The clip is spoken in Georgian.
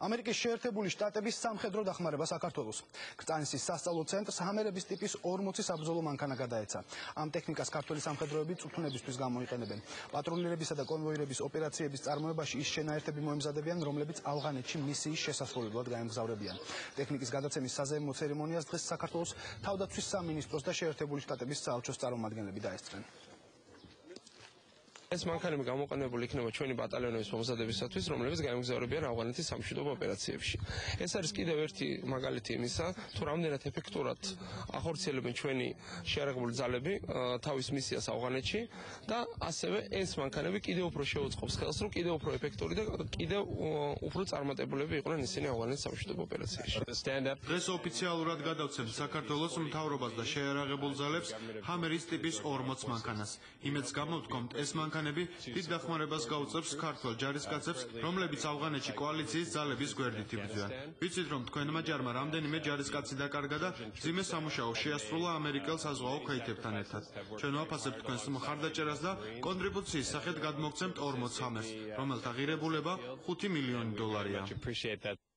ამერიკის შეერთებული შტატების სამხედრო დახმარება საქართველოს. კრწანისის სასწავლო ცენტრს ჰამერების ტიპის 40 საბრძოლო მანქანა გადაეცა. ამ ტექნიკას ქართველი სამხედროები წვრთნებისთვის გამოიყენებენ. პატრულირებისა და კონვოირების ოპერაციების წარმოებაში ის შენაერთები მოემზადებიან, რომლებიც ავღანეთში მისიის შესასრულებლად გაემგზავრებიან. ტექნიკის გადაცემის საზეიმო ცერემონიას დღეს საქართველოს თავდაცვის სამინისტროს და შეერთებული შტატების საელჩოს წარმომადგენლები დაესწრნენ. ეს მანქანები გამოყენებული იქნება ჩვენი ბატალიონების მომზადებისათვის, რომლებიც გაემგზავრებიან ავღანეთის სამშვიდობო ოპერაციებში. ეს არის კიდევ ერთი მაგალითი იმისა, თუ რამდენად ეფექტურად ახორციელებენ ჩვენი შეიარაღებული ძალები თავის მისიას ავღანეთში და ასევე ეს მანქანები კიდევ უფრო შეუწყობს ხელს, რომ კიდევ უფრო ეფექტური და კიდევ უფრო წარმატებულები იყვნენ ისინი ავღანეთის სამშვიდობო ოპერაციაში. დღეს ოფიციალურად გადავცემთ საქართველოს მთავრობას და შეიარაღებულ ძალებს ჰამერის ტიპის 40 მანქანას. იმედს გამოვთქვამთ, ეს მანქანები დიდ დახმარებას გაუწევს ქართველ ჯარისკაცებს, რომლებიც ავღანეთში კოალიციის ძალების გვერდით იბრძვიან. ვიცით, რომ თქვენმა ჯარმა რამდენიმე ჯარისკაცი დაკარგა და მძიმე სამუშაო შეასრულა ამერიკელ საზღვაო ქვეითებთან ერთად. ჩვენ ვაფასებთ თქვენს მხარდაჭერას და კონტრიბუციის სახით გადმოგცემთ 40 ჰამერს, რომელთა ღირებულება $5 მილიონი.